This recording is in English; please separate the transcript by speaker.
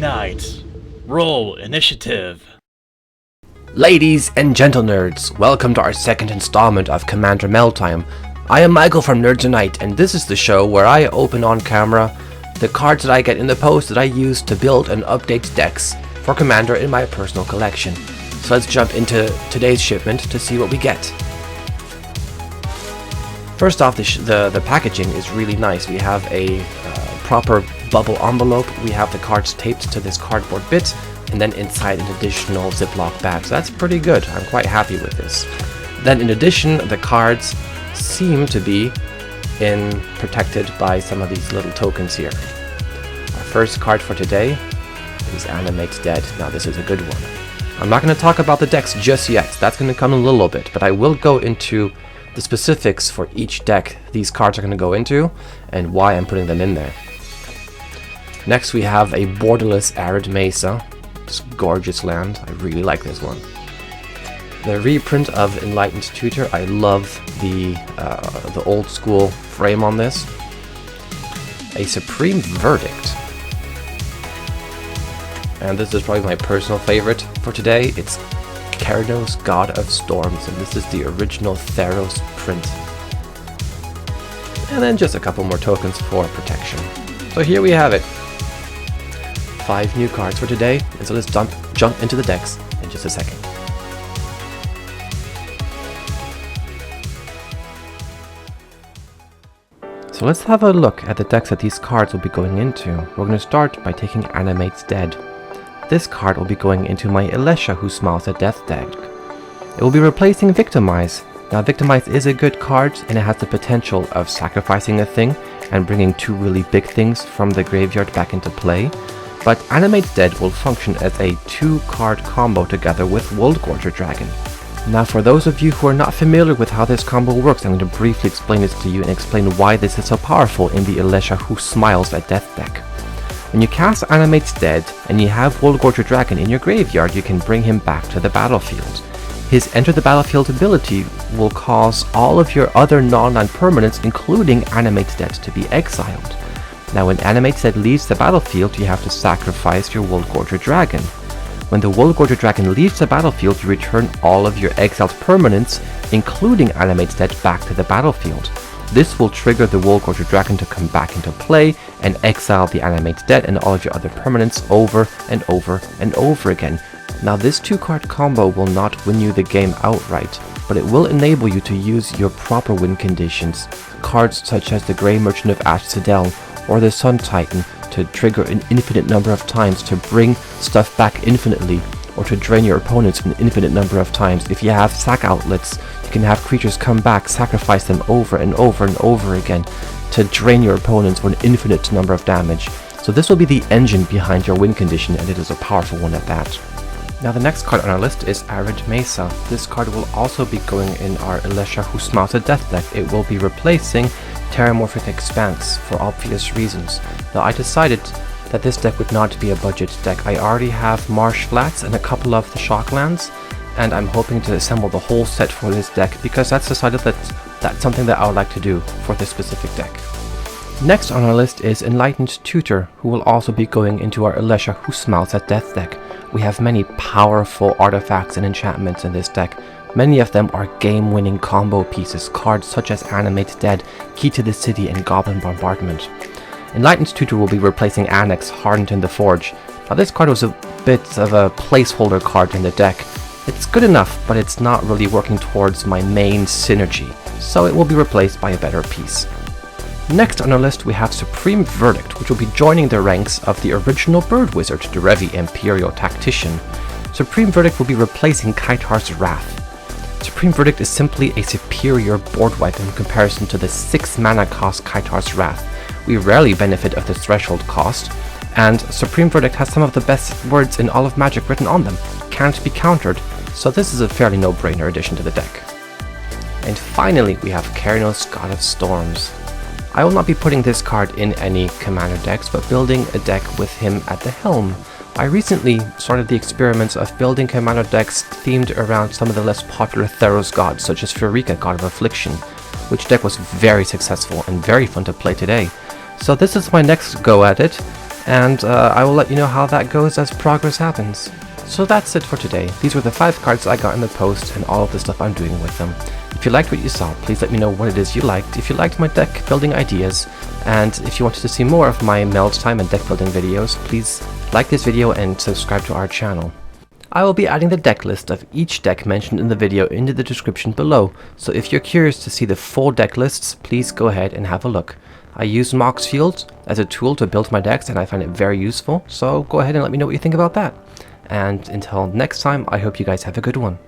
Speaker 1: night. Roll initiative.
Speaker 2: Ladies and Gentlenerds, welcome to our second installment of Commander Mailtime. I am Michael from Nerds Unite, and this is the show where I open on camera the cards that I get in the post that I use to build and update decks for Commander in my personal collection. So let's jump into today's shipment to see what we get. First off, the packaging is really nice. We have a proper bubble envelope, we have the cards taped to this cardboard bit, and then inside an additional Ziploc bag. So that's pretty good. I'm quite happy with this. Then in addition, the cards seem to be protected by some of these little tokens here. Our first card for today is Animate's Dead. Now this is a good one. I'm not going to talk about the decks just yet. That's going to come in a little bit, but I will go into the specifics for each deck these cards are going to go into and why I'm putting them in there. Next we have a borderless arid mesa. This gorgeous land. I really like this one. The reprint of Enlightened Tutor. I love the old school frame on this. A Supreme Verdict. And this is probably my personal favorite for today. It's Keranos, God of Storms, and this is the original Theros print. And then just a couple more tokens for protection. So here we have it. 5 new cards for today, and so let's jump into the decks in just a second. So let's have a look at the decks that these cards will be going into. We're going to start by taking Animate's Dead. This card will be going into my Alesha Who Smiles at Death deck. It will be replacing Victimize. Now Victimize is a good card and it has the potential of sacrificing a thing and bringing 2 really big things from the graveyard back into play. But Animate's Dead will function as a 2-card combo together with Worldgorger Dragon. Now for those of you who are not familiar with how this combo works, I'm going to briefly explain this to you and explain why this is so powerful in the Alesha Who Smiles at Death deck. When you cast Animate's Dead and you have Worldgorger Dragon in your graveyard, you can bring him back to the battlefield. His Enter the Battlefield ability will cause all of your other non-land permanents, including Animate's Dead, to be exiled. Now when Animate's Dead leaves the battlefield, you have to sacrifice your Worldgorger Dragon. When the Worldgorger Dragon leaves the battlefield, you return all of your exiled permanents, including Animate's Dead, back to the battlefield. This will trigger the Worldgorger Dragon to come back into play and exile the Animate's Dead and all of your other permanents over and over and over again. Now this 2-card combo will not win you the game outright, but it will enable you to use your proper win conditions. Cards such as the Grey Merchant of Ash Citadel or the Sun Titan to trigger an infinite number of times to bring stuff back infinitely, or to drain your opponents an infinite number of times. If you have sack outlets, you can have creatures come back, sacrifice them over and over and over again to drain your opponents for an infinite number of damage. So this will be the engine behind your win condition, and it is a powerful one at that. Now the next card on our list is Arid Mesa. This card will also be going in our Alesha Who Smiles at Death deck. It will be replacing Terramorphic Expanse for obvious reasons. Now I decided that this deck would not be a budget deck. I already have Marsh Flats and a couple of the Shocklands, and I'm hoping to assemble the whole set for this deck because that's decided that's something that I would like to do for this specific deck. Next on our list is Enlightened Tutor, who will also be going into our Alesha Who Smiles at Death deck. We have many powerful artifacts and enchantments in this deck. Many of them are game-winning combo pieces, cards such as Animate's Dead, Key to the City, and Goblin Bombardment. Enlightened Tutor will be replacing Annex, Hardened in the Forge. Now this card was a bit of a placeholder card in the deck. It's good enough, but it's not really working towards my main synergy, so it will be replaced by a better piece. Next on our list we have Supreme Verdict, which will be joining the ranks of the original Bird Wizard, Derevi Imperial Tactician. Supreme Verdict will be replacing Kaitar's Wrath. Supreme Verdict is simply a superior board wipe in comparison to the 6 mana cost Kaitar's Wrath. We rarely benefit of the threshold cost, and Supreme Verdict has some of the best words in all of Magic written on them. Can't be countered, so this is a fairly no-brainer addition to the deck. And finally we have Keranos, God of Storms. I will not be putting this card in any Commander decks, but building a deck with him at the helm. I recently started the experiments of building Commander decks themed around some of the less popular Theros gods, such as Pharika, God of Affliction, which deck was very successful and very fun to play today. So this is my next go at it, and I will let you know how that goes as progress happens. So that's it for today. These were the 5 cards I got in the post and all of the stuff I'm doing with them. If you liked what you saw, please let me know what it is you liked, if you liked my deck building ideas, and if you wanted to see more of my Mailtime and deck building videos, please like this video and subscribe to our channel. I will be adding the deck list of each deck mentioned in the video into the description below, so if you're curious to see the full deck lists, please go ahead and have a look. I use Mox Field as a tool to build my decks and I find it very useful, so go ahead and let me know what you think about that. And until next time, I hope you guys have a good one.